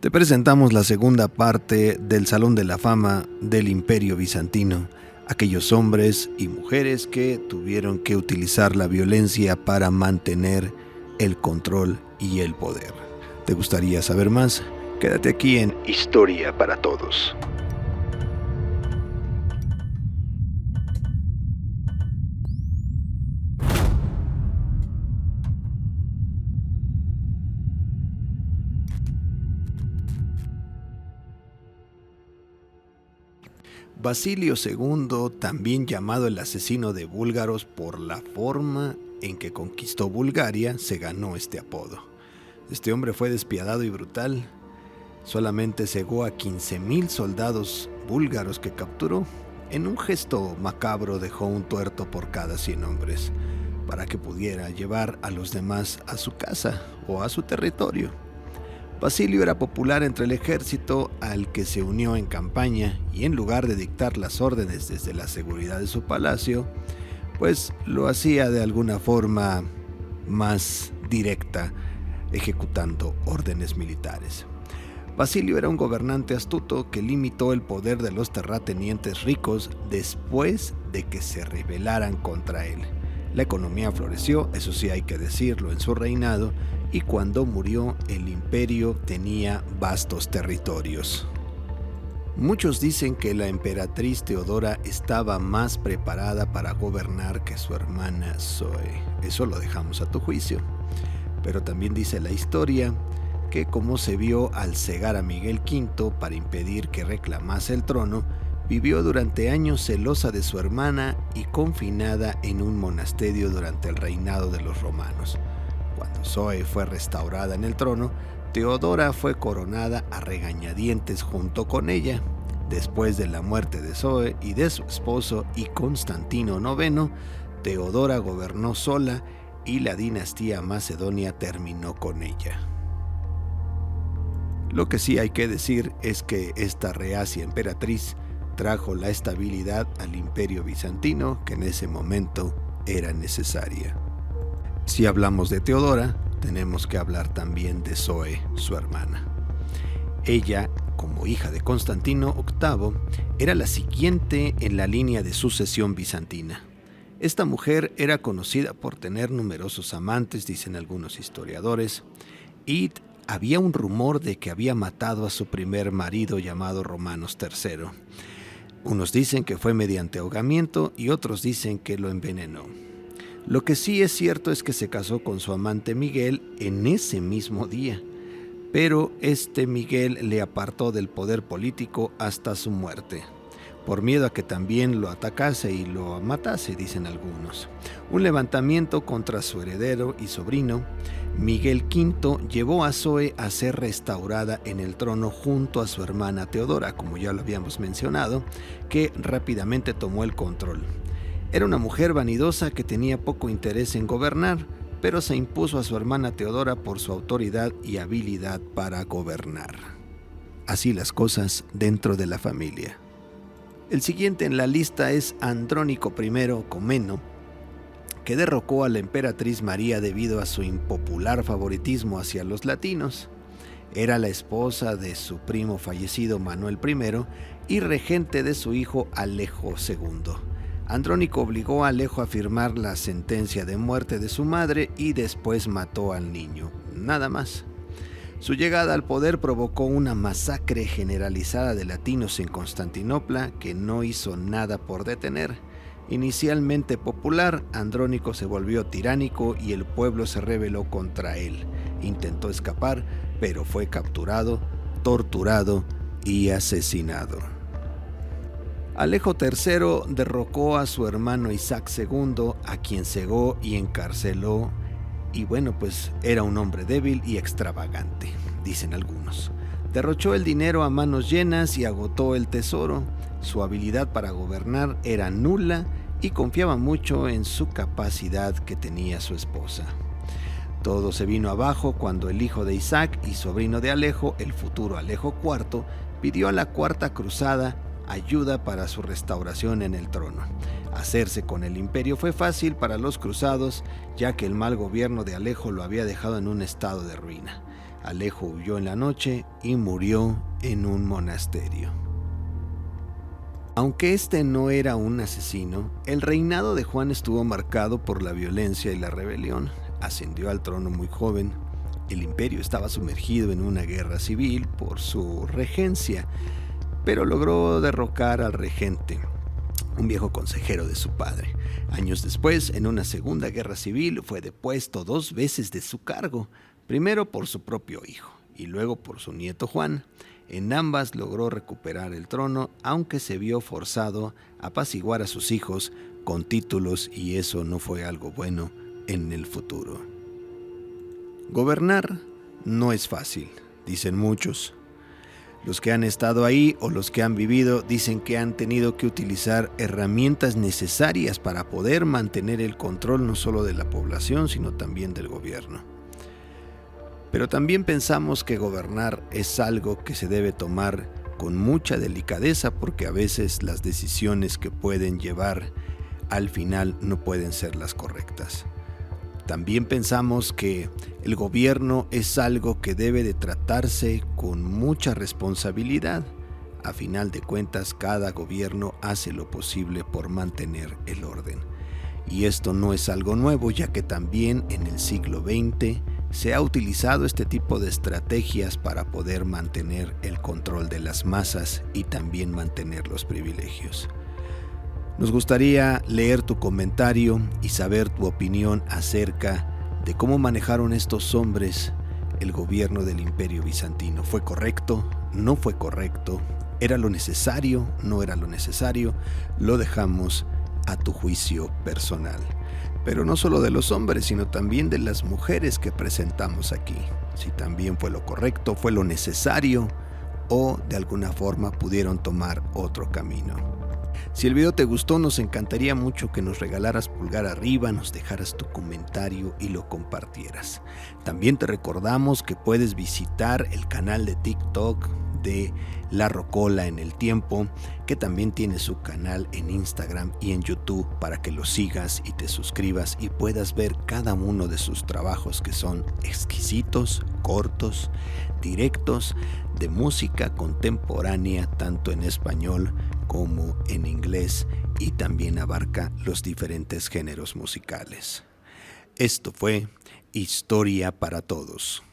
Te presentamos la segunda parte del Salón de la Fama del Imperio Bizantino, aquellos hombres y mujeres que tuvieron que utilizar la violencia para mantener el control y el poder. ¿Te gustaría saber más? Quédate aquí en Historia para Todos. Basilio II, también llamado el asesino de búlgaros por la forma en que conquistó Bulgaria, se ganó este apodo. Este hombre fue despiadado y brutal. Solamente cegó a 15,000 soldados búlgaros que capturó. En un gesto macabro dejó un tuerto por cada 100 hombres, para que pudiera llevar a los demás a su casa o a su territorio. Basilio era popular entre el ejército al que se unió en campaña y en lugar de dictar las órdenes desde la seguridad de su palacio, pues lo hacía de alguna forma más directa, ejecutando órdenes militares. Basilio era un gobernante astuto que limitó el poder de los terratenientes ricos después de que se rebelaran contra él. La economía floreció, eso sí hay que decirlo, en su reinado, y cuando murió el imperio tenía vastos territorios. Muchos dicen que la emperatriz Teodora estaba más preparada para gobernar que su hermana Zoe. Eso lo dejamos a tu juicio. Pero también dice la historia que como se vio al cegar a Miguel V para impedir que reclamase el trono, vivió durante años celosa de su hermana y confinada en un monasterio durante el reinado de los romanos. Cuando Zoe fue restaurada en el trono, Teodora fue coronada a regañadientes junto con ella. Después de la muerte de Zoe y de su esposo y Constantino IX, Teodora gobernó sola y la dinastía macedonia terminó con ella. Lo que sí hay que decir es que esta reacia emperatriz trajo la estabilidad al imperio bizantino que en ese momento era necesaria. Si hablamos de Teodora, tenemos que hablar también de Zoe, su hermana. Ella, como hija de Constantino VIII, era la siguiente en la línea de sucesión bizantina. Esta mujer era conocida por tener numerosos amantes, dicen algunos historiadores, y había un rumor de que había matado a su primer marido llamado Romanos III. Unos dicen que fue mediante ahogamiento y otros dicen que lo envenenó. Lo que sí es cierto es que se casó con su amante Miguel en ese mismo día, pero este Miguel le apartó del poder político hasta su muerte, por miedo a que también lo atacase y lo matase, dicen algunos. Un levantamiento contra su heredero y sobrino, Miguel V, llevó a Zoe a ser restaurada en el trono junto a su hermana Teodora, como ya lo habíamos mencionado, que rápidamente tomó el control. Era una mujer vanidosa que tenía poco interés en gobernar, pero se impuso a su hermana Teodora por su autoridad y habilidad para gobernar. Así las cosas dentro de la familia. El siguiente en la lista es Andrónico I Comeno, que derrocó a la emperatriz María debido a su impopular favoritismo hacia los latinos. Era la esposa de su primo fallecido Manuel I y regente de su hijo Alejo II. Andrónico obligó a Alejo a firmar la sentencia de muerte de su madre y después mató al niño, nada más. Su llegada al poder provocó una masacre generalizada de latinos en Constantinopla que no hizo nada por detener. Inicialmente popular, Andrónico se volvió tiránico y el pueblo se rebeló contra él. Intentó escapar, pero fue capturado, torturado y asesinado. Alejo III derrocó a su hermano Isaac II, a quien cegó y encarceló, y bueno, pues era un hombre débil y extravagante, dicen algunos. Derrochó el dinero a manos llenas y agotó el tesoro. Su habilidad para gobernar era nula y confiaba mucho en su capacidad que tenía su esposa. Todo se vino abajo cuando el hijo de Isaac y sobrino de Alejo, el futuro Alejo IV, pidió a la Cuarta Cruzada ayuda para su restauración en el trono. Hacerse con el imperio fue fácil para los cruzados, ya que el mal gobierno de Alejo lo había dejado en un estado de ruina. Alejo huyó en la noche y murió en un monasterio. Aunque este no era un asesino, el reinado de Juan estuvo marcado por la violencia y la rebelión. Ascendió al trono muy joven. El imperio estaba sumergido en una guerra civil por su regencia, pero logró derrocar al regente, un viejo consejero de su padre. Años después, en una segunda guerra civil, fue depuesto 2 veces de su cargo, primero por su propio hijo y luego por su nieto Juan. En ambas logró recuperar el trono, aunque se vio forzado a apaciguar a sus hijos con títulos, y eso no fue algo bueno en el futuro. Gobernar no es fácil, dicen muchos. Los que han estado ahí o los que han vivido dicen que han tenido que utilizar herramientas necesarias para poder mantener el control no solo de la población, sino también del gobierno. Pero también pensamos que gobernar es algo que se debe tomar con mucha delicadeza, porque a veces las decisiones que pueden llevar al final no pueden ser las correctas. También pensamos que el gobierno es algo que debe de tratarse con mucha responsabilidad. A final de cuentas, cada gobierno hace lo posible por mantener el orden. Y esto no es algo nuevo, ya que también en el siglo XX se ha utilizado este tipo de estrategias para poder mantener el control de las masas y también mantener los privilegios. Nos gustaría leer tu comentario y saber tu opinión acerca de cómo manejaron estos hombres el gobierno del Imperio Bizantino. ¿Fue correcto? ¿No fue correcto? ¿Era lo necesario? ¿No era lo necesario? Lo dejamos a tu juicio personal. Pero no solo de los hombres, sino también de las mujeres que presentamos aquí. Si también fue lo correcto, fue lo necesario, o de alguna forma pudieron tomar otro camino. Si el video te gustó, nos encantaría mucho que nos regalaras pulgar arriba, nos dejaras tu comentario y lo compartieras. También te recordamos que puedes visitar el canal de TikTok de La Rocola en el Tiempo, que también tiene su canal en Instagram y en YouTube, para que lo sigas y te suscribas y puedas ver cada uno de sus trabajos, que son exquisitos, cortos, directos, de música contemporánea, tanto en español como en inglés, y también abarca los diferentes géneros musicales. Esto fue Historia para Todos.